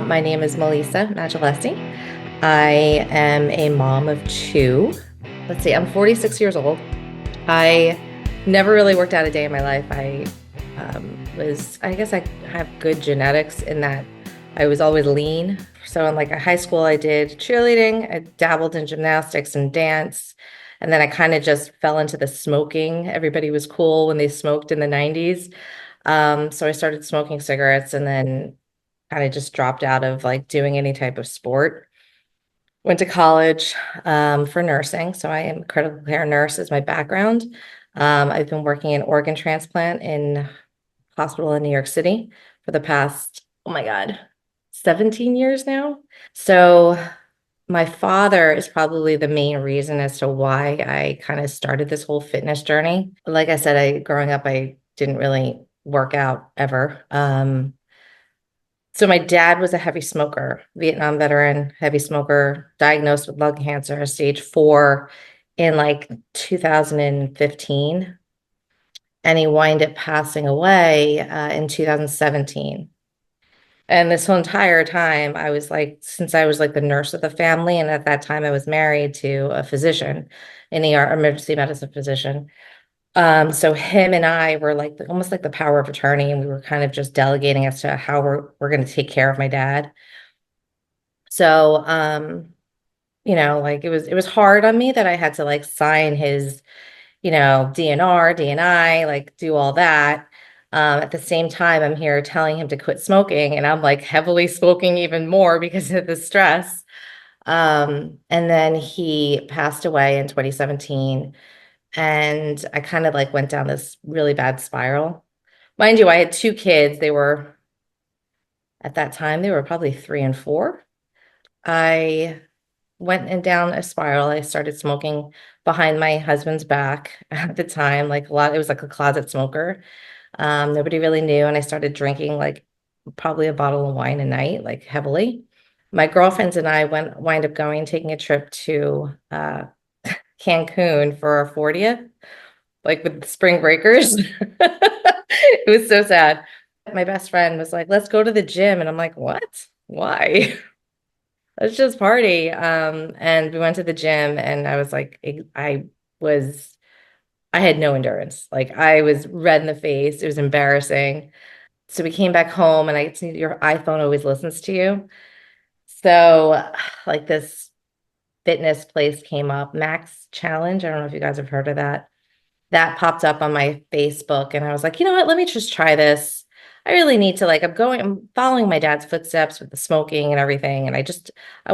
My name is Melisa Majilesi. I am a mom of two. Let's see, I'm 46 years old. I never really worked out a day in my life. I guess I have good genetics in that I was always lean. So in like a high school, I did cheerleading, I dabbled in gymnastics and dance. And then I kind of just fell into the smoking. Everybody was cool when they smoked in the 90s. So I started smoking cigarettes and then kind of just dropped out of like doing any type of sport. Went to college for nursing. So I am a critical care nurse is my background. I've been working in organ transplant in hospital in New York City for the past, oh my God, 17 years now. So my father is probably the main reason as to why I kind of started this whole fitness journey. Like I said, growing up, I didn't really work out ever. So my dad was a heavy smoker, Vietnam veteran, heavy smoker, diagnosed with lung cancer, stage 4 in like 2015. And he wound up passing away in 2017. And this whole entire time, I was like, since I was like the nurse of the family, and at that time I was married to a physician, an ER emergency medicine physician. So him and I were like almost like the power of attorney, and we were kind of just delegating as to how we're going to take care of my dad. So, like it was hard on me that I had to like sign his, DNR, DNI, like do all that. At the same time, I'm here telling him to quit smoking, and I'm like heavily smoking even more because of the stress. And then he passed away in 2017, and I kind of like went down this really bad spiral. Mind you, I had two kids. They were at that time, they were probably 3 and 4. I went and down a spiral. I started smoking behind my husband's back at the time, like a lot, it was like a closet smoker. Nobody really knew. And I started drinking like probably a bottle of wine a night, like heavily. My girlfriends and I wind up taking a trip to Cancun for our 40th, like with the spring breakers. It was so sad. My best friend was like, let's go to the gym. And I'm like, what? Why? Let's just party. And we went to the gym and I was like, was, I had no endurance. Like I was red in the face. It was embarrassing. So we came back home and I see your iPhone always listens to you. So like this fitness place came up, Max Challenge. I don't know if you guys have heard of that. That popped up on my Facebook and I was like, you know what? Let me just try this. I really need to like, I'm following my dad's footsteps with the smoking and everything. And I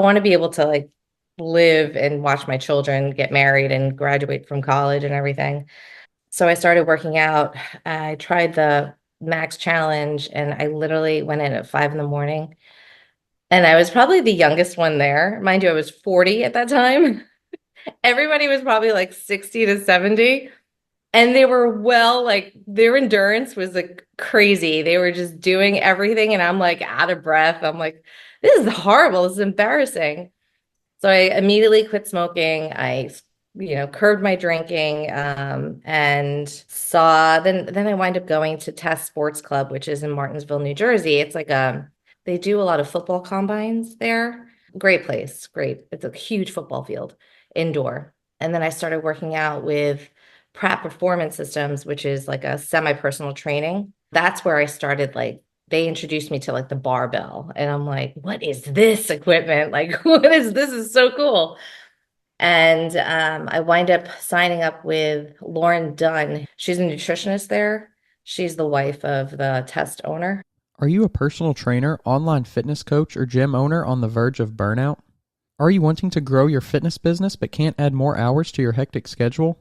want to be able to like live and watch my children get married and graduate from college and everything. So I started working out. I tried the Max Challenge and I literally went in at 5 in the morning. And I was probably the youngest one there. Mind you, I was 40 at that time. Everybody was probably like 60 to 70. And they were like their endurance was like crazy. They were just doing everything. And I'm like out of breath. I'm like, this is horrible. This is embarrassing. So I immediately quit smoking. I, curbed my drinking, and then I wind up going to Test Sports Club, which is in Martinsville, New Jersey. It's like they do a lot of football combines there. Great place. Great. It's a huge football field indoor. And then I started working out with Pratt Performance Systems, which is like a semi-personal training. That's where I started like they introduced me to like the barbell and I'm like, what is this equipment? Like, what is this? Is so cool. And I wind up signing up with Lauren Dunn. She's a nutritionist there. She's the wife of the Test owner. Are you a personal trainer, online fitness coach, or gym owner on the verge of burnout? Are you wanting to grow your fitness business but can't add more hours to your hectic schedule?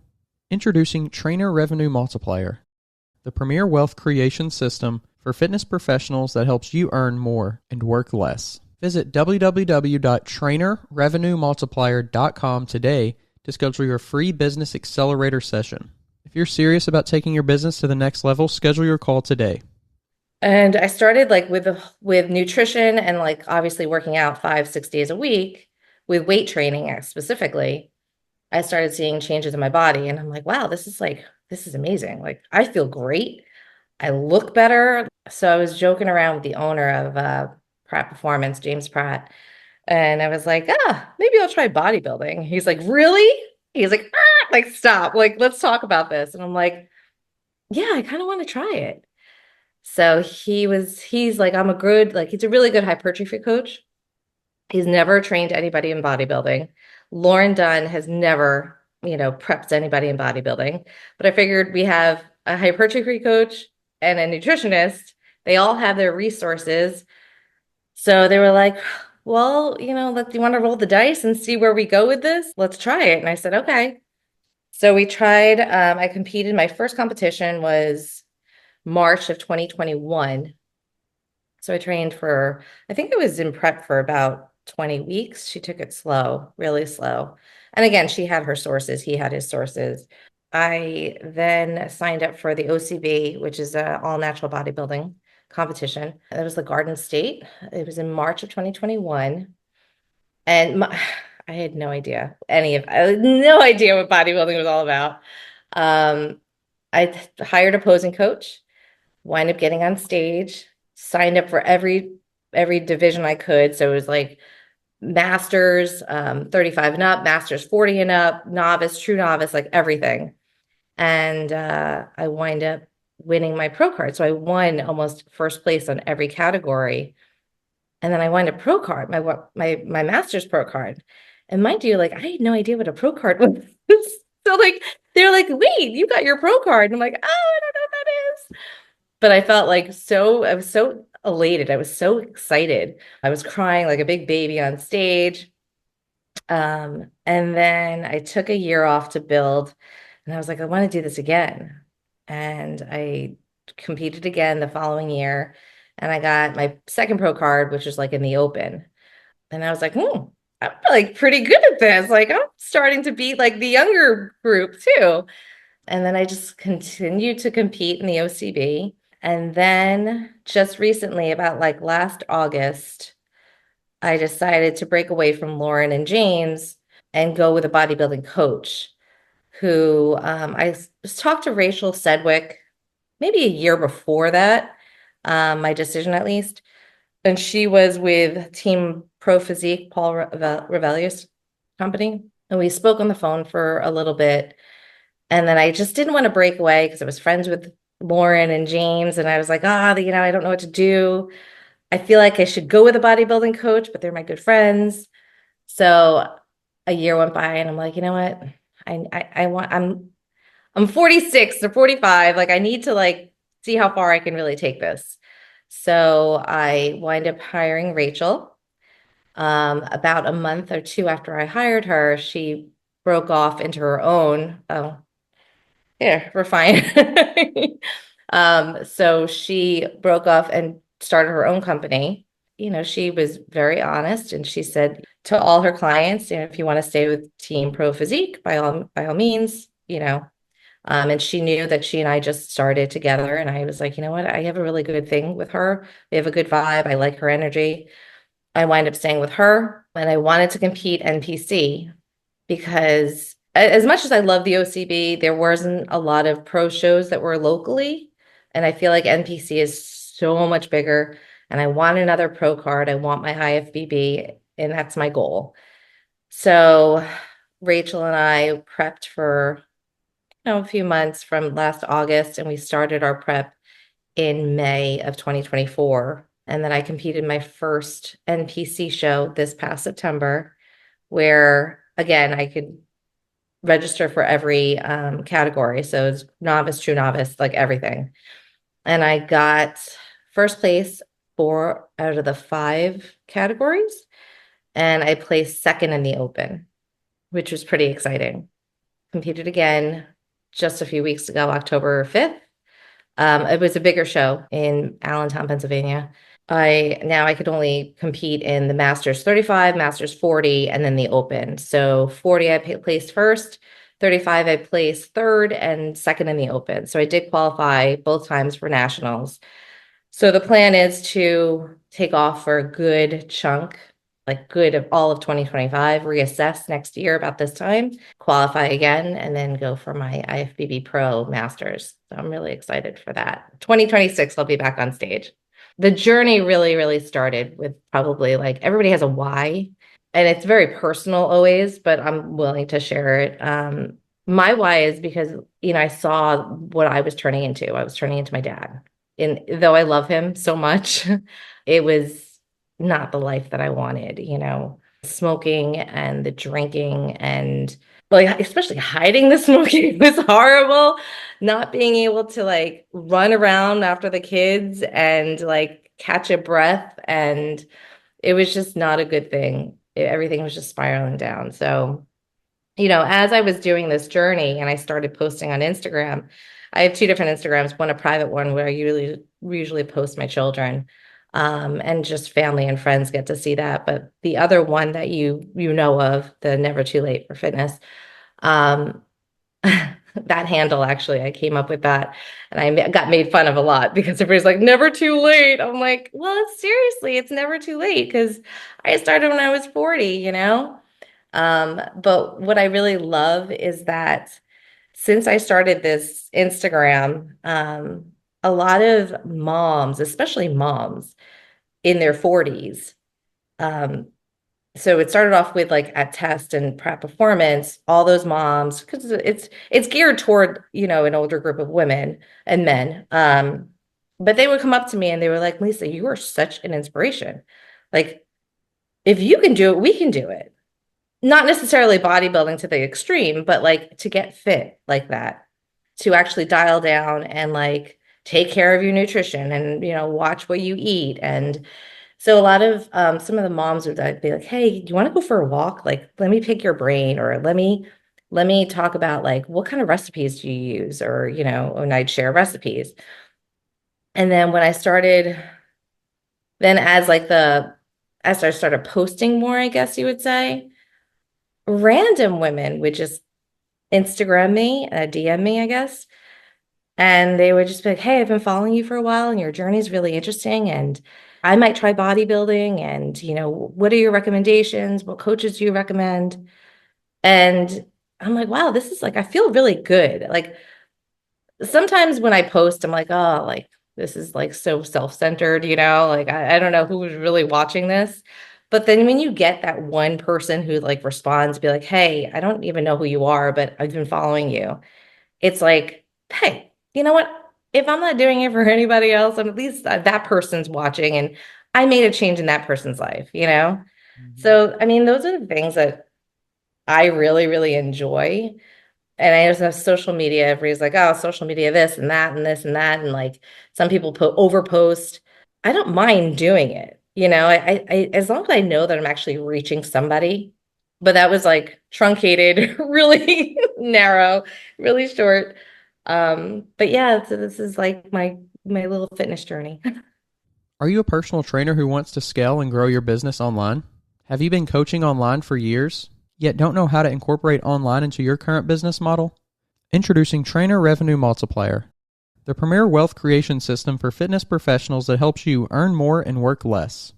Introducing Trainer Revenue Multiplier, the premier wealth creation system for fitness professionals that helps you earn more and work less. Visit www.trainerrevenuemultiplier.com today to schedule your free business accelerator session. If you're serious about taking your business to the next level, schedule your call today. And I started like with nutrition and like obviously working out 5, 6 days a week with weight training specifically. I started seeing changes in my body and I'm like, wow, this is amazing. Like I feel great. I look better. So I was joking around with the owner of Pratt Performance, James Pratt. And I was like, maybe I'll try bodybuilding. He's like, really? He's like, like, stop. Like, let's talk about this. And I'm like, yeah, I kind of want to try it. So he's like, he's a really good hypertrophy coach. He's never trained anybody in bodybuilding. Lauren Dunn has never, prepped anybody in bodybuilding. But I figured we have a hypertrophy coach and a nutritionist. They all have their resources. So they were like, well, do you want to roll the dice and see where we go with this? Let's try it. And I said, okay. So we tried. I competed. My first competition was March of 2021. So I trained for, I think I was in prep for about 20 weeks. She took it slow, really slow. And again, she had her sources, he had his sources. I then signed up for the OCB, which is a all natural bodybuilding competition. That was the Garden State. It was in March of 2021. And I had no idea I had no idea what bodybuilding was all about. Um, I hired a posing coach, wind up getting on stage, signed up for every division I could. So it was like masters, 35 and up, masters 40 and up, novice, true novice, like everything. And I wind up winning my pro card. So I won almost first place on every category. And then I won a pro card, my master's pro card. And mind you, like I had no idea what a pro card was. So like they're like, wait, you got your pro card. And I'm like, oh, I don't know what that is. But I felt like I was so elated. I was so excited. I was crying like a big baby on stage. And then I took a year off to build, and I was like, I want to do this again. And I competed again the following year, and I got my second pro card, which was like in the open. And I was like, I'm like pretty good at this. Like I'm starting to beat like the younger group too. And then I just continued to compete in the OCB. And then just recently, about like last August, I decided to break away from Lauren and James and go with a bodybuilding coach who talked to Rachel Sedgwick maybe a year before that, my decision at least. And she was with Team Pro Physique, Paul Revellius company. And we spoke on the phone for a little bit. And then I just didn't want to break away because I was friends with Lauren and James. And I was like, I don't know what to do. I feel like I should go with a bodybuilding coach, but they're my good friends. So a year went by and I'm like, you know what? I want I'm 46 or 45. Like I need to like see how far I can really take this. So I wind up hiring Rachel. About a month or two after I hired her, she broke off into her own. Oh, yeah, we're fine. So she broke off and started her own company. She was very honest and she said to all her clients, if you want to stay with Team Pro Physique, by all means, and she knew that she and I just started together. And I was like, you know what? I have a really good thing with her. We have a good vibe. I like her energy. I wind up staying with her and I wanted to compete NPC because as much as I love the OCB, there wasn't a lot of pro shows that were locally. And I feel like NPC is so much bigger. And I want another pro card. I want my high FBB, and that's my goal. So Rachel and I prepped for a few months from last August, and we started our prep in May of 2024. And then I competed my first NPC show this past September, where again, I could register for every category. So it's novice, true novice, like everything. And I got first place 4 out of the 5 categories. And I placed second in the open, which was pretty exciting. Competed again just a few weeks ago, October 5th. It was a bigger show in Allentown, Pennsylvania. I could only compete in the Masters 35, Masters 40, and then the Open. So 40 I placed first, 35 I placed third, and second in the Open. So I did qualify both times for nationals. So the plan is to take off for a good chunk, like good of all of 2025, reassess next year about this time, qualify again, and then go for my IFBB Pro Masters. So I'm really excited for that. 2026, I'll be back on stage. The journey really, really started with probably like everybody has a why, and it's very personal always, but I'm willing to share it. My why is because, I saw what I was turning into. I was turning into my dad. And though I love him so much, it was not the life that I wanted, smoking and the drinking and like especially hiding the smoking was horrible. Not being able to like run around after the kids and like catch a breath, and it was just not a good thing. Everything was just spiraling down. So, as I was doing this journey and I started posting on Instagram, I have two different Instagrams, one a private one where I usually post my children, and just family and friends get to see that. But the other one that you know of, the Never Too Late for Fitness, um, that handle actually, I came up with that, and I got made fun of a lot because everybody's like, never too late. I'm like, well, seriously, it's never too late because I started when I was 40, But what I really love is that since I started this Instagram, a lot of moms, especially moms in their 40s, um, so it started off with like at test and prep performance, all those moms, because it's geared toward, an older group of women and men. But they would come up to me and they were like, Lisa, you are such an inspiration. Like, if you can do it, we can do it. Not necessarily bodybuilding to the extreme, but like to get fit like that, to actually dial down and like take care of your nutrition and, watch what you eat. And so a lot of some of the moms would be like, "Hey, do you want to go for a walk? Like, let me pick your brain, or let me talk about like what kind of recipes do you use?" Or, and I'd share recipes. And then then as I started posting more, I guess you would say, random women would just Instagram me, DM me, I guess. And they would just be like, "Hey, I've been following you for a while and your journey is really interesting. And I might try bodybuilding. And, what are your recommendations? What coaches do you recommend?" And I'm like, wow, this is like, I feel really good. Like sometimes when I post, I'm like, oh, like this is like so self-centered, like I don't know who's really watching this. But then when you get that one person who like responds, be like, "Hey, I don't even know who you are, but I've been following you." It's like, hey, you know what? If I'm not doing it for anybody else, at least that person's watching and I made a change in that person's life? Mhm. So, I mean, those are the things that I really, really enjoy. And I just have social media. Everybody's like, oh, social media, this and that and this and that. And like some people overpost. I don't mind doing it. As long as I know that I'm actually reaching somebody. But that was like truncated, really narrow, really short. But yeah, so this is like my little fitness journey. Are you a personal trainer who wants to scale and grow your business online? Have you been coaching online for years, yet don't know how to incorporate online into your current business model? Introducing Trainer Revenue Multiplier, the premier wealth creation system for fitness professionals that helps you earn more and work less.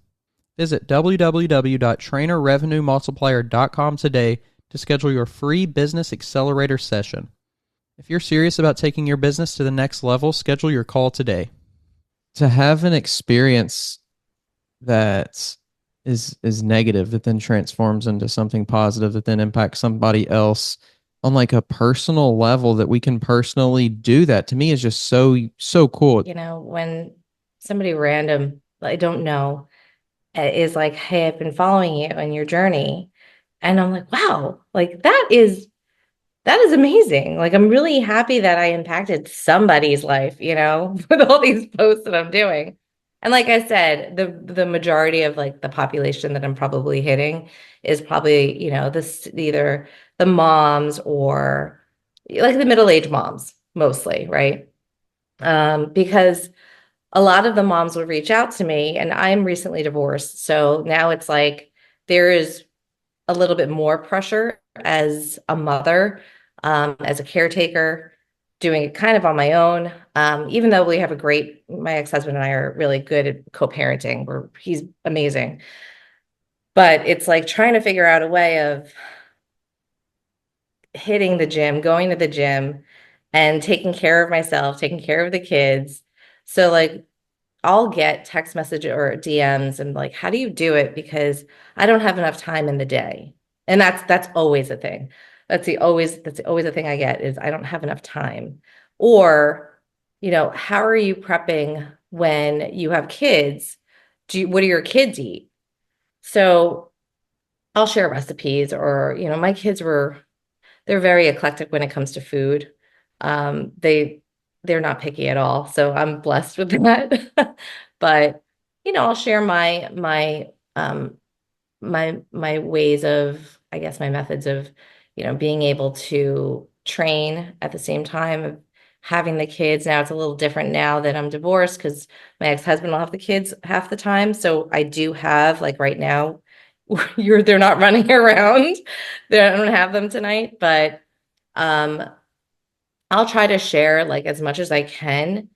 Visit www.trainerrevenuemultiplier.com today to schedule your free business accelerator session. If you're serious about taking your business to the next level, schedule your call today. To have an experience that is negative that then transforms into something positive that then impacts somebody else on like a personal level, that we can personally do that, to me is just so cool. When somebody random I don't know is like, "Hey, I've been following you on your journey." And I'm like, wow, like that is amazing. Like I'm really happy that I impacted somebody's life, with all these posts that I'm doing. And like I said, the majority of like the population that I'm probably hitting is probably, this either the moms or like the middle-aged moms mostly, right? Because a lot of the moms would reach out to me, and I'm recently divorced. So now it's like there is a little bit more pressure as a mother, as a caretaker, doing it kind of on my own. Even though my ex-husband and I are really good at co-parenting, he's amazing. But it's like trying to figure out a way of hitting the gym, going to the gym, and taking care of myself, taking care of the kids. So like I'll get text message or DMs and like, how do you do it? Because I don't have enough time in the day. And that's always a thing. That's always a thing I get is I don't have enough time. Or, how are you prepping when you have kids? What do your kids eat? So I'll share recipes or, my kids they're very eclectic when it comes to food. Um, they they're not picky at all, so I'm blessed with that. But I'll share my ways of, I guess, my methods of, being able to train at the same time of having the kids. Now it's a little different now that I'm divorced because my ex-husband will have the kids half the time. So I do have, like right now, they're not running around. I don't have them tonight, but um I'll try to share like as much as I can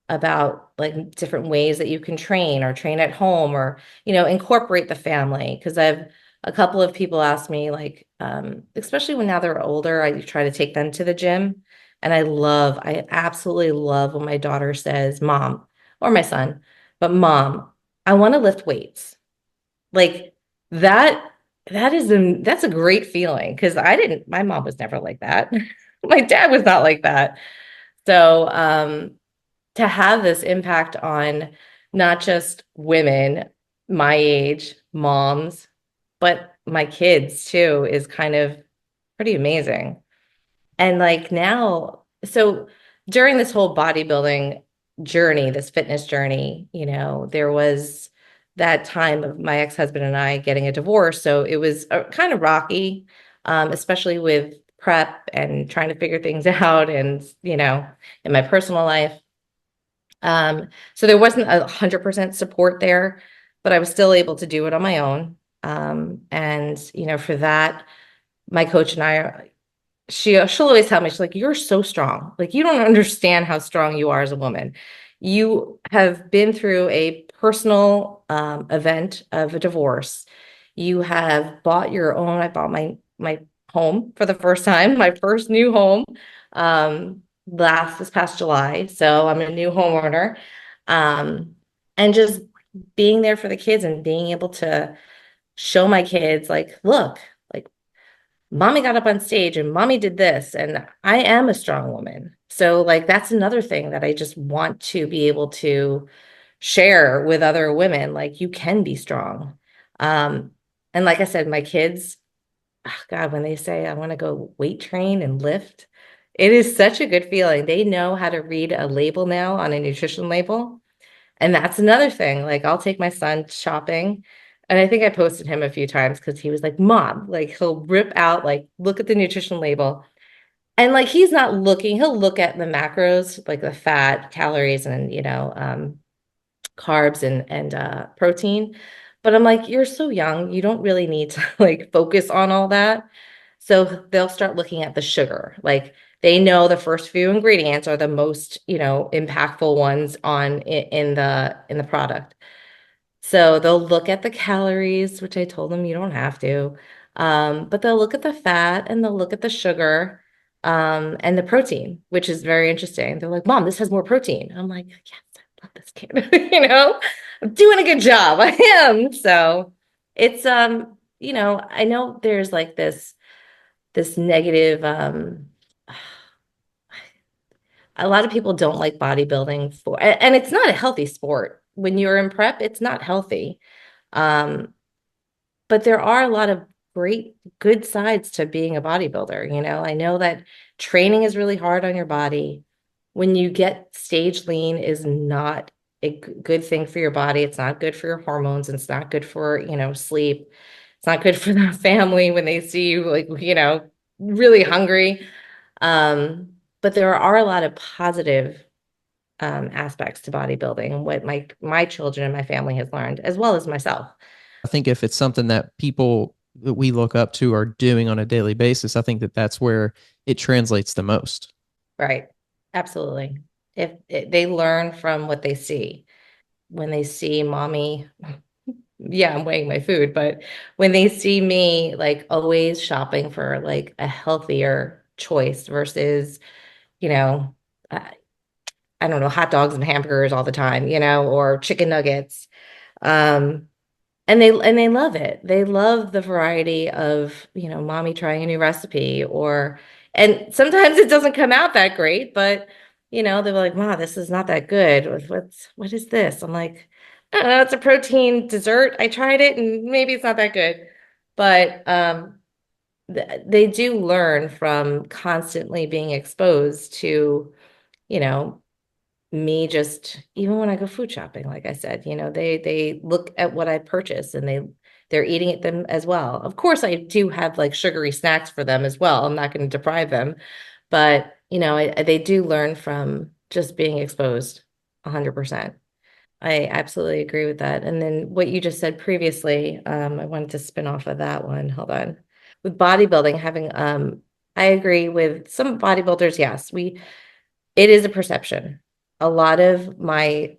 about like different ways that you can train or train at home or incorporate the family because I've a couple of people ask me like especially when now they're older I try to take them to the gym and I absolutely love when my daughter says mom or my son but mom I want to lift weights like that that's a great feeling because I didn't my mom was never like that my dad was not like that so to have this impact on not just women my age, moms, but my kids too is kind of pretty amazing. And like now, so during this whole bodybuilding journey, this fitness journey, there was that time of my ex-husband and I getting a divorce. So it was kind of rocky, especially with prep and trying to figure things out and, in my personal life. So there wasn't 100% support there, but I was still able to do it on my own. And for that, my coach and I, she'll always tell me, she's like, "You're so strong. Like you don't understand how strong you are as a woman. You have been through a personal event of a divorce. You have bought your own. I bought my home for the first time, my first new home, this past July. So I'm a new homeowner. And just being there for the kids and being able to show my kids, like, look, like mommy got up on stage and mommy did this, and I am a strong woman. So, like, that's another thing that I just want to be able to share with other women. Like, you can be strong. Um, and like I said, my kids, oh God, when they say I want to go weight train and lift, it is such a good feeling. They know how to read a label now on a nutrition label. And that's another thing. Like I'll take my son shopping. And I think I posted him a few times because he was like, Mom, like he'll rip out, like, look at the nutrition label. And like he's not looking, he'll look at the macros, like the fat, calories, and carbs and protein. But I'm like, you're so young, you don't really need to like focus on all that. So they'll start looking at the sugar. Like they know the first few ingredients are the most, impactful ones in the product. So they'll look at the calories, which I told them you don't have to. But they'll look at the fat and they'll look at the sugar, and the protein, which is very interesting. They're like, Mom, this has more protein. I'm like, yes, I love this kid. I'm doing a good job. I am. So it's I know there's like this negative a lot of people don't like bodybuilding and it's not a healthy sport. When you're in prep, it's not healthy. Um, but there are a lot of great, good sides to being a bodybuilder. I know that training is really hard on your body. When you get stage lean is not a good thing for your body. It's not good for your hormones. And it's not good for, sleep. It's not good for the family when they see you like, really hungry. But there are a lot of positive aspects to bodybuilding, what my children and my family has learned, as well as myself. I think if it's something that people that we look up to are doing on a daily basis, I think that that's where it translates the most. Right. Absolutely. If they learn from what they see, when they see mommy, yeah, I'm weighing my food, but when they see me like always shopping for like a healthier choice versus, you know, I don't know, hot dogs and hamburgers all the time, or chicken nuggets. Um, and they love it. They love the variety of, mommy trying a new recipe and sometimes it doesn't come out that great, but they're like, "Ma, this is not that good. What is this?" I'm like, "I don't know, it's a protein dessert. I tried it and maybe it's not that good." But they do learn from constantly being exposed to, you know, me just even when I go food shopping, like I said, they look at what I purchase and they're eating it them as well. Of course, I do have like sugary snacks for them as well. I'm not going to deprive them, but they do learn from just being exposed 100%. I absolutely agree with that. And then what you just said previously, I wanted to spin off of that one. Hold on. With bodybuilding, I agree with some bodybuilders. Yes, it is a perception. A lot of my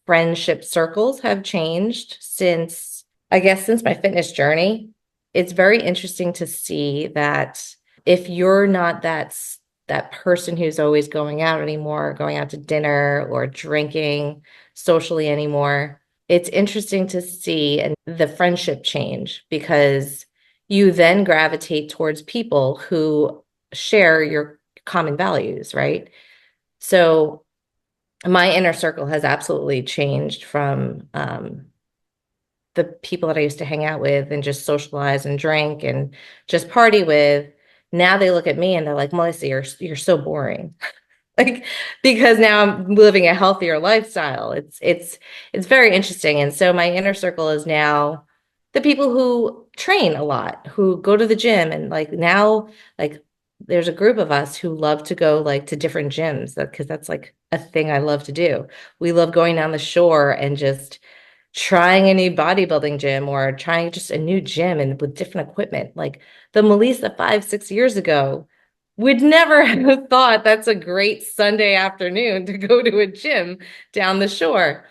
friendship circles have changed I guess, since my fitness journey. It's very interesting to see that if you're not that person who's always going out anymore, going out to dinner or drinking socially anymore, it's interesting to see and the friendship change because you then gravitate towards people who share your common values, right? So my inner circle has absolutely changed from the people that I used to hang out with and just socialize and drink and just party with. Now they look at me and they're like, "Melissa, you're so boring." Like because now I'm living a healthier lifestyle. It's very interesting. And so my inner circle is now the people who train a lot, who go to the gym and like now like there's a group of us who love to go like to different gyms because that's like a thing I love to do. We love going down the shore and just trying a new bodybuilding gym or trying just a new gym and with different equipment. Like the Melisa 5, 6 years ago would never have thought that's a great Sunday afternoon to go to a gym down the shore.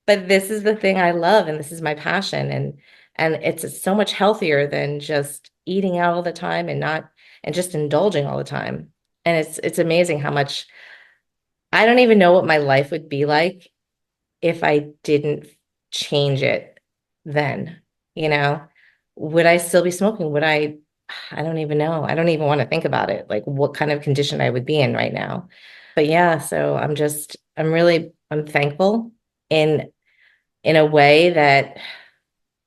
But this is the thing I love and this is my passion and it's so much healthier than just eating out all the time and just indulging all the time. And it's amazing how much I don't even know what my life would be like if I didn't change it then, you know? Would I still be smoking? I don't even know. I don't even want to think about it, like what kind of condition I would be in right now. But yeah, so I'm thankful in in a way that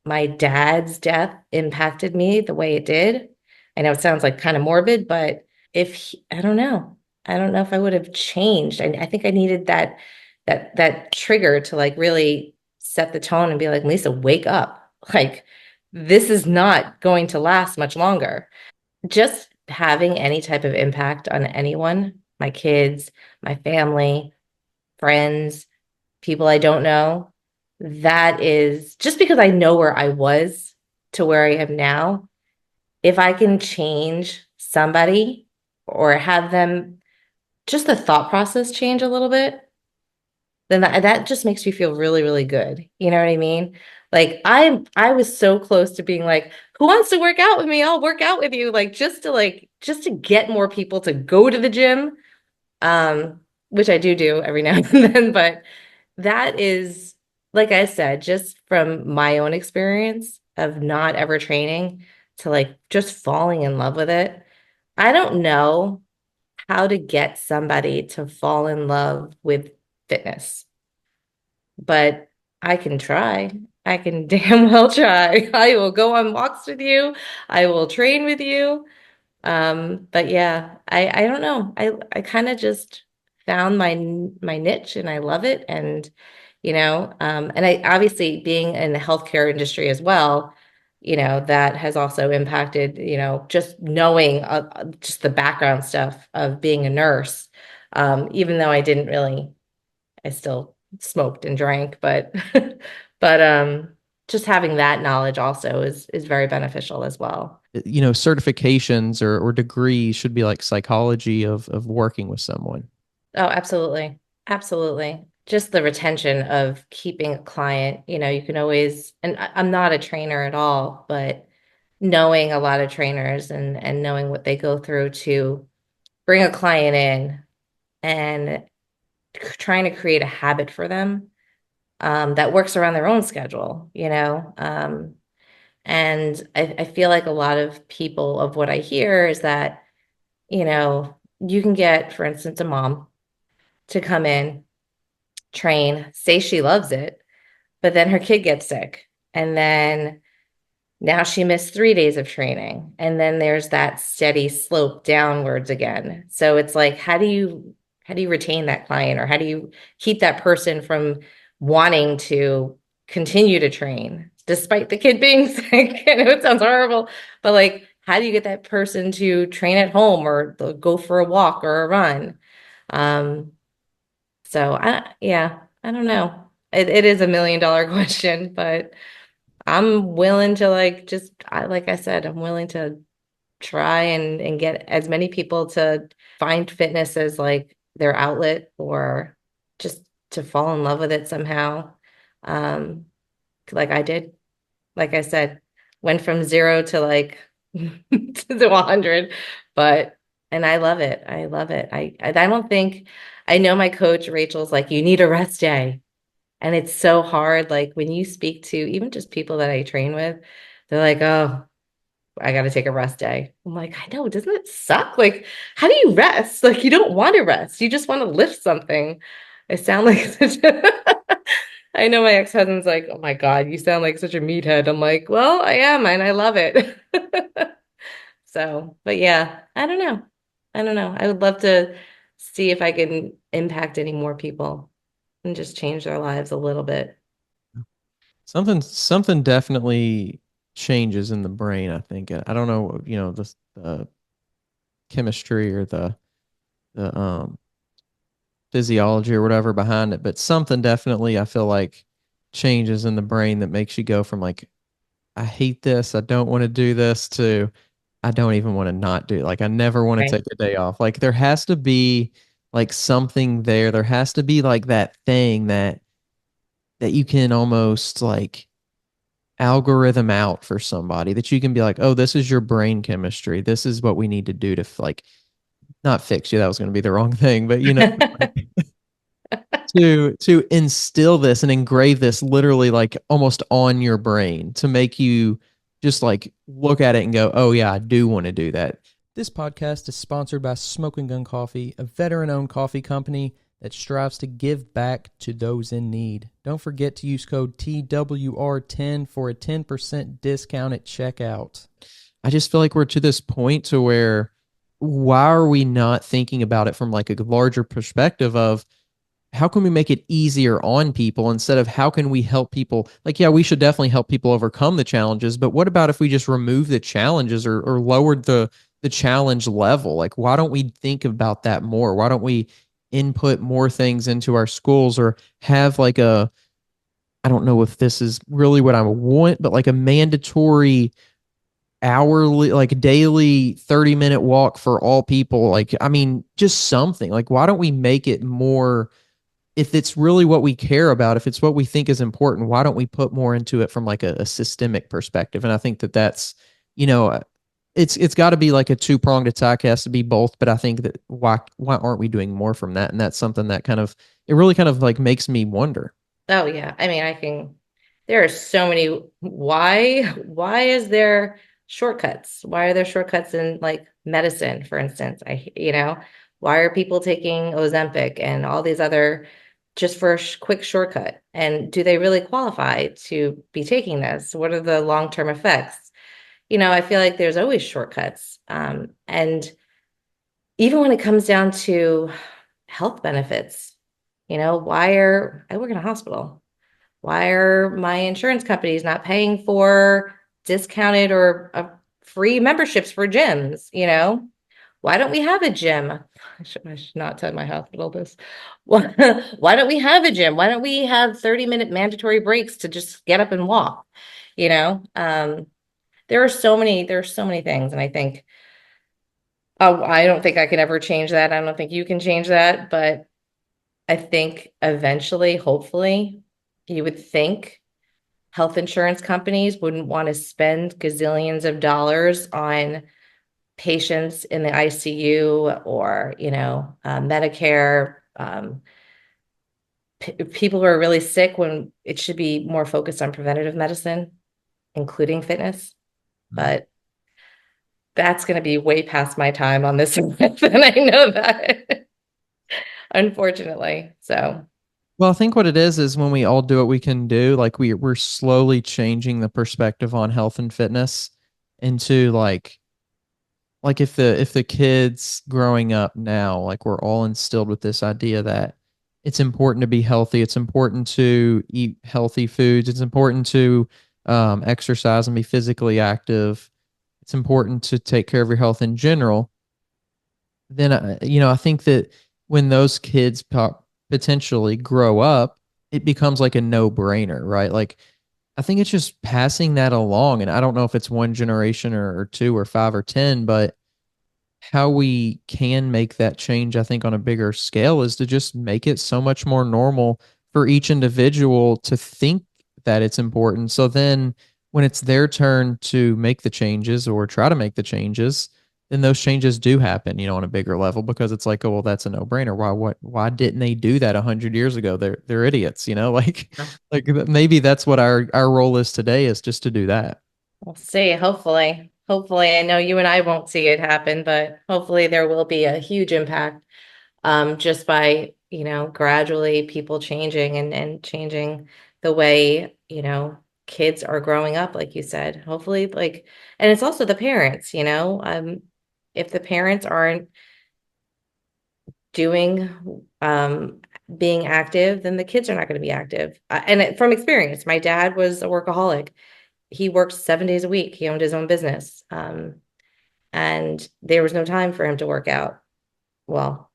my dad's death impacted me the way it did. I know it sounds like kind of morbid, but I don't know. I don't know if I would have changed. I think I needed that trigger to like really set the tone and be like, Lisa, wake up. Like this is not going to last much longer. Just having any type of impact on anyone, my kids, my family, friends, people I don't know, that is just because I know where I was to where I am now. If I can change somebody or have them just the thought process change a little bit, then that just makes me feel really, really good. You know what I mean? Like I was so close to being like, who wants to work out with me? I'll work out with you. Just to get more people to go to the gym. Which I do every now and then, but that is, like I said, just from my own experience of not ever training to like just falling in love with it. I don't know how to get somebody to fall in love with fitness, but I can try. I can damn well try. I will go on walks with you. I will train with you. But yeah, I don't know. I kind of just found my niche and I love it. And and I obviously being in the healthcare industry as well, that has also impacted, just knowing just the background stuff of being a nurse. Even though I still smoked and drank, but but just having that knowledge also is very beneficial as well. Certifications or degrees should be like psychology of working with someone. Oh, absolutely. Absolutely. Just the retention of keeping a client, you can always, and I'm not a trainer at all, but knowing a lot of trainers and knowing what they go through to bring a client in and trying to create a habit for them that works around their own schedule, and I feel like a lot of people of what I hear is that, you can get, for instance, a mom to come in, train, say she loves it, but then her kid gets sick. And then now she missed 3 days of training. And then there's that steady slope downwards again. So it's like, how do you retain that client, or how do you keep that person from wanting to continue to train despite the kid being sick? I know it sounds horrible, but like, how do you get that person to train at home or go for a walk or a run? Um, so yeah, I don't know. It is $1 million question, but I'm willing to like I said, I'm willing to try and get as many people to find fitness as like their outlet, or just to fall in love with it somehow. Um, like I did, like I said, went from zero to like to 100, but and I love it. I love it. I don't think I know my coach Rachel's like, you need a rest day. And it's so hard. Like when you speak to even just people that I train with, they're like, oh, I got to take a rest day. I'm like, I know, doesn't it suck? Like, how do you rest? Like, you don't want to rest. You just want to lift something. I sound like such a, I know my ex-husband's like, oh my God, you sound like such a meathead. I'm like, well, I am, and I love it. So, but yeah, I don't know. I don't know. I would love to see if I can impact any more people and just change their lives a little bit. Something definitely changes in the brain, I think. I don't know, the chemistry or the physiology or whatever behind it, but something definitely I feel like changes in the brain that makes you go from like, I hate this, I don't want to do this, to I don't even want to not do it. Like I never want to Right. take a day off. Like there has to be like something there. There has to be like that thing that you can almost like algorithm out for somebody, that you can be like, oh, this is your brain chemistry. This is what we need to do to like not fix you. That was going to be the wrong thing, but like, to instill this and engrave this literally like almost on your brain to make you just like look at it and go, oh yeah, I do want to do that. This podcast is sponsored by Smoking Gun Coffee, a veteran-owned coffee company that strives to give back to those in need. Don't forget to use code TWR10 for a 10% discount at checkout. I just feel like we're to this point to where, why are we not thinking about it from like a larger perspective of how can we make it easier on people, instead of how can we help people? Like, yeah, we should definitely help people overcome the challenges, but what about if we just remove the challenges, or lowered the challenge level? Like, why don't we think about that more? Why don't we input more things into our schools, or have like a, I don't know if this is really what I want, but like a mandatory hourly, like daily 30-minute walk for all people? Like, I mean, just something. Like, why don't we make it more, if it's really what we care about, if it's what we think is important, why don't we put more into it from like a systemic perspective? And I think that that's, you know, it's got to be like a two-pronged attack. It has to be both. But I think that why aren't we doing more from that? And that's something that kind of, it really kind of like makes me wonder. Oh yeah. I mean, there are so many, why is there shortcuts? Why are there shortcuts in like medicine, for instance? Why are people taking Ozempic and all these other just for a quick shortcut? And do they really qualify to be taking this? What are the long-term effects? I feel like there's always shortcuts. And even when it comes down to health benefits, I work in a hospital. Why are my insurance companies not paying for discounted or free memberships for gyms? Why don't we have a gym? I should not tell my hospital this. Why don't we have a gym? Why don't we have 30-minute mandatory breaks to just get up and walk? You know, um, there are so many things, and I think, oh, I don't think I can ever change that. I don't think you can change that, but I think eventually, hopefully, you would think health insurance companies wouldn't want to spend gazillions of dollars on patients in the ICU or, Medicare. people who are really sick when it should be more focused on preventative medicine, including fitness. But that's going to be way past my time on this earth, and I know that, unfortunately. So, Well, I think what it is when we all do what we can do, like we're slowly changing the perspective on health and fitness into like if the kids growing up now, like we're all instilled with this idea that it's important to be healthy, it's important to eat healthy foods, it's important to exercise and be physically active, it's important to take care of your health in general. Then I think that when those kids potentially grow up, it becomes like a no-brainer, right? Like I think it's just passing that along, and I don't know if it's one generation or two or five or 10, but how we can make that change, I think, on a bigger scale is to just make it so much more normal for each individual to think that it's important. So then when it's their turn to make the changes or try to make the changes, then those changes do happen, on a bigger level because it's like, oh, well, that's a no-brainer. Why didn't they do that 100 years ago? They're idiots, like maybe that's what our role is today is just to do that. we'll see. Hopefully. Hopefully, I know you and I won't see it happen, but hopefully there will be a huge impact just by, gradually people changing and changing the way, kids are growing up, like you said. Hopefully, like, and it's also the parents, if the parents aren't doing, being active, then the kids are not going to be active. From experience, my dad was a workaholic. He worked 7 days a week. He owned his own business. And there was no time for him to work out. Well,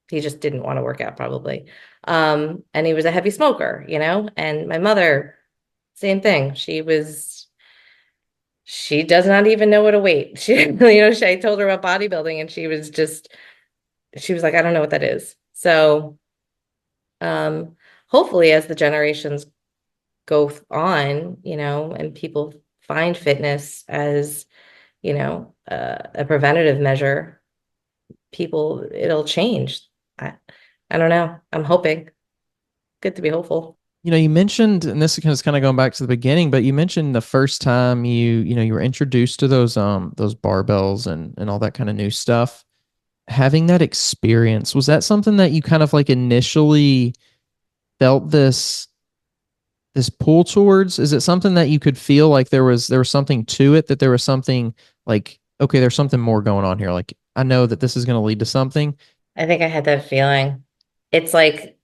he just didn't want to work out probably. And he was a heavy smoker, and my mother, same thing. She does not even know what to weight. I told her about bodybuilding and she was like, I don't know what that is. So, um, hopefully as the generations go on, and people find fitness as, a preventative measure, it'll change. I, I don't know. I'm hoping. Good to be hopeful. You mentioned, and this is kind of going back to the beginning, but you mentioned the first time you were introduced to those barbells and all that kind of new stuff. Having that experience, was that something that you kind of like initially felt this pull towards? Is it something that you could feel like there was something to it, that there was something like, okay, there's something more going on here. Like I know that this is going to lead to something. I think I had that feeling. It's like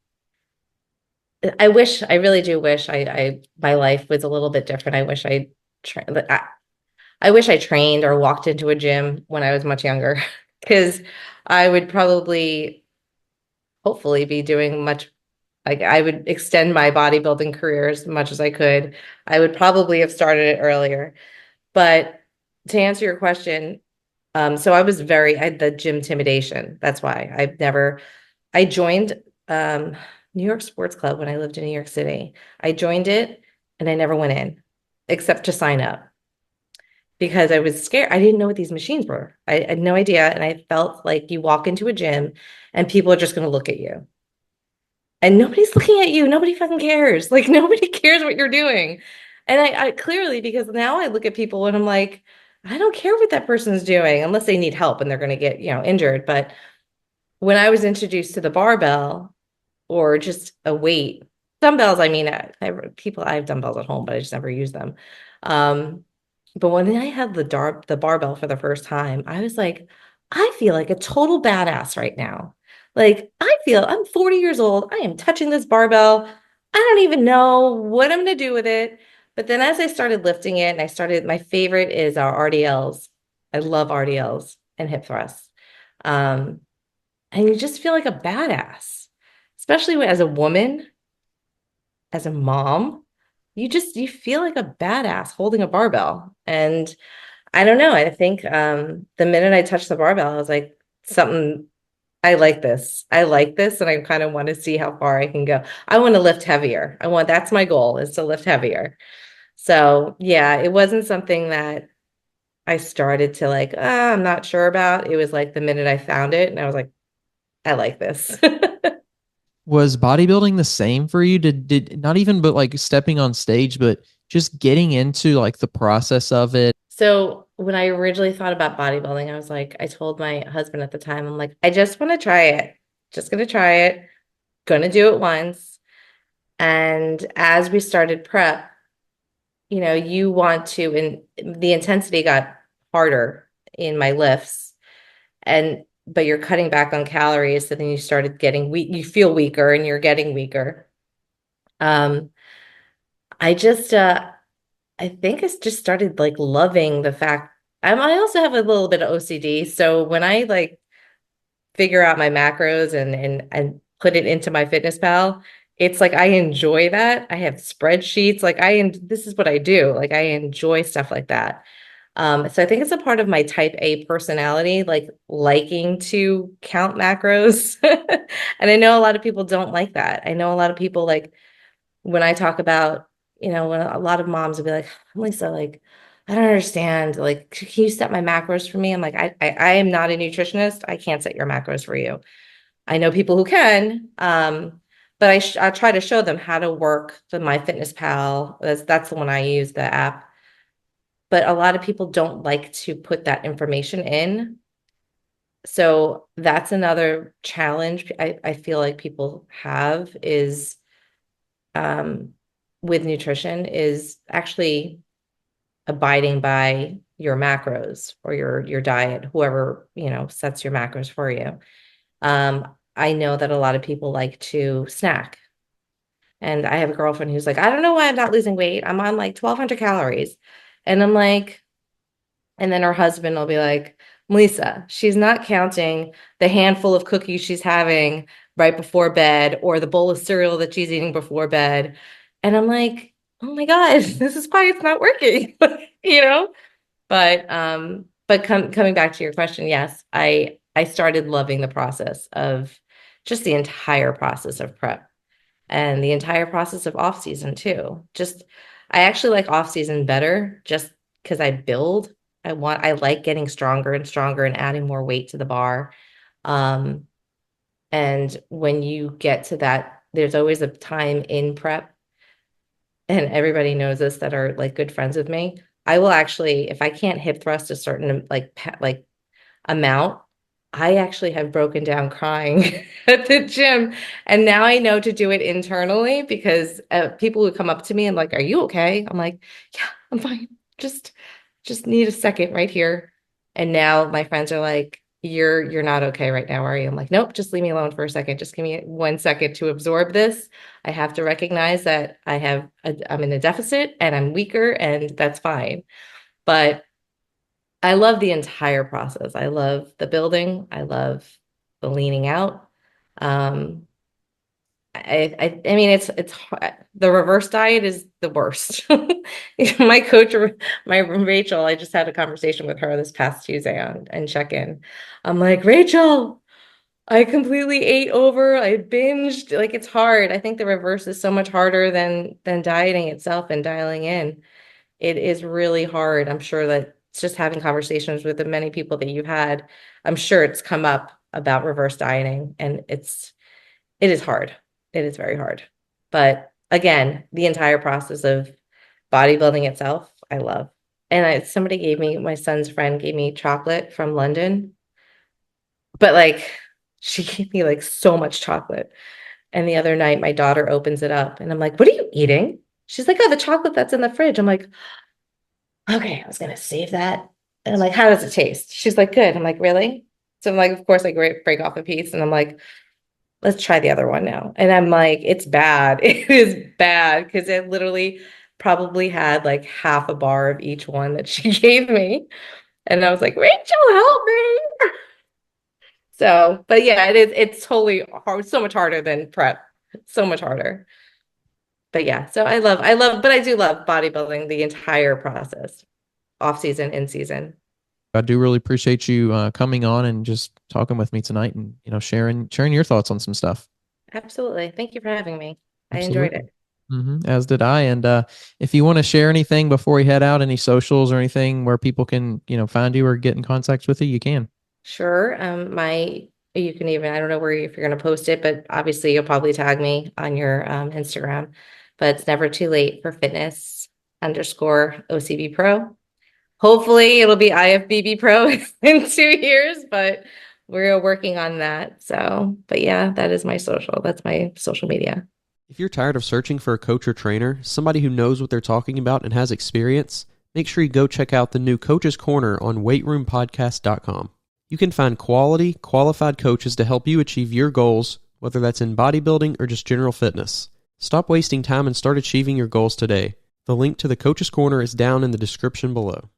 I really do wish my life was a little bit different. I wish I trained or walked into a gym when I was much younger because I would probably hopefully be doing much like I would extend my bodybuilding career as much as I could. I would probably have started it earlier. But to answer your question, so I had the gym intimidation. That's why I joined New York Sports Club when I lived in New York City. I joined it and I never went in except to sign up because I was scared. I didn't know what these machines were. I had no idea. And I felt like you walk into a gym and people are just going to look at you. And nobody's looking at you. Nobody fucking cares. Like nobody cares what you're doing. And I clearly, because now I look at people and I'm like, I don't care what that person's doing unless they need help and they're going to get, injured. But when I was introduced to the barbell or just a weight, dumbbells, I mean, I have dumbbells at home, but I just never use them. Um, but when I had the barbell for the first time, I was like, I feel like a total badass right now. Like I feel I'm 40 years old. I am touching this barbell. I don't even know what I'm going to do with it. But then as I started lifting it and my favorite is our RDLs. I love RDLs and hip thrusts. Um, and you just feel like a badass, especially as a woman, as a mom. You feel like a badass holding a barbell. And I don't know. I think the minute I touched the barbell, I was like, something, I like this. I like this. And I kind of want to see how far I can go. I want to lift heavier. That's my goal is to lift heavier. So yeah, it wasn't something that I started to like, I'm not sure about. It was like the minute I found it and I was like, I like this. Was bodybuilding the same for you? Did not even but like stepping on stage, but just getting into like the process of it? So when I originally thought about bodybuilding, I was like, I told my husband at the time, I'm like, I just want to try it. Just gonna try it. Gonna do it once. And as we started prep, you want to, and the intensity got harder in my lifts, but you're cutting back on calories, so then you started getting weak, you feel weaker and you're getting weaker. Um, I just I think I just started like loving the fact I also have a little bit of OCD. So when I like figure out my macros and put it into my fitness pal, it's like I enjoy that. I have spreadsheets. Like this is what I do. Like I enjoy stuff like that. So I think it's a part of my type A personality, like liking to count macros. And I know a lot of people don't like that. I know a lot of people like when I talk about, when a lot of moms will be like, Lisa, like, I don't understand. Like, can you set my macros for me? I'm like, I am not a nutritionist. I can't set your macros for you. I know people who can, but I try to show them how to work the MyFitnessPal. That's the one I use, the app. But a lot of people don't like to put that information in. So that's another challenge I feel like people have is um, with nutrition is actually abiding by your macros or your diet, whoever, sets your macros for you. I know that a lot of people like to snack. And I have a girlfriend who's like, I don't know why I'm not losing weight. I'm on like 1,200 calories. And I'm like, and then her husband will be like, Melissa, she's not counting the handful of cookies she's having right before bed or the bowl of cereal that she's eating before bed. And I'm like, oh my God, this is why it's not working, you know? But coming back to your question, yes, I started loving the process of just the entire process of prep and the entire process of off season too. Just I actually like off season better just because I build. I like getting stronger and stronger and adding more weight to the bar. Um, and when you get to that, there's always a time in prep, and everybody knows this that are like good friends with me. I will actually, if I can't hip thrust a certain like amount, I actually have broken down crying at the gym. And now I know to do it internally because people who come up to me and like, are you okay? I'm like, yeah, I'm fine. Just just need a second right here. And now my friends are like, you're not okay right now, are you? I'm like, nope, just leave me alone for a second. Just give me 1 second to absorb this. I have to recognize that I'm in a deficit and I'm weaker and that's fine. But I love the entire process. I love the building. I love the leaning out. Um, I mean, the reverse diet is the worst. My coach, my Rachel, I just had a conversation with her this past Tuesday and check-in. I'm like, Rachel, I completely ate over. I binged. Like it's hard. I think the reverse is so much harder than dieting itself and dialing in. It is really hard. I'm sure that it's just having conversations with the many people that you've had. I'm sure it's come up about reverse dieting, and it is hard. It is very hard. But again, the entire process of bodybuilding itself, I love. And somebody gave me, my son's friend gave me chocolate from London, but like she gave me like so much chocolate. And the other night, my daughter opens it up and I'm like, what are you eating? She's like, oh, the chocolate that's in the fridge. I'm like, okay, I was gonna save that. And I'm like, how does it taste? She's like, good. I'm like, really? So I'm like, of course, I break off a piece and I'm like, let's try the other one now. And I'm like, it's bad. It is bad because it literally probably had like half a bar of each one that she gave me. And I was like, Rachel, help me. So, but yeah, it's totally hard, so much harder than prep. So much harder. But yeah, so but I do love bodybuilding, the entire process, off season, in season. I do really appreciate you coming on and just talking with me tonight and sharing your thoughts on some stuff. Absolutely. Thank you for having me. I enjoyed Absolutely. it. As did I. And if you want to share anything before we head out, any socials or anything where people can find you or get in contact with you, you can. Sure. My You can even, I don't know where if you're going to post it, but obviously you'll probably tag me on your Instagram. But it's never too late for fitness underscore OCB Pro. Hopefully it'll be IFBB Pro in 2 years, but we're working on that. So, but yeah, that is my social. That's my social media. If you're tired of searching for a coach or trainer, somebody who knows what they're talking about and has experience, make sure you go check out the new Coach's Corner on weightroompodcast.com. You can find quality, qualified coaches to help you achieve your goals, whether that's in bodybuilding or just general fitness. Stop wasting time and start achieving your goals today. The link to the Coach's Corner is down in the description below.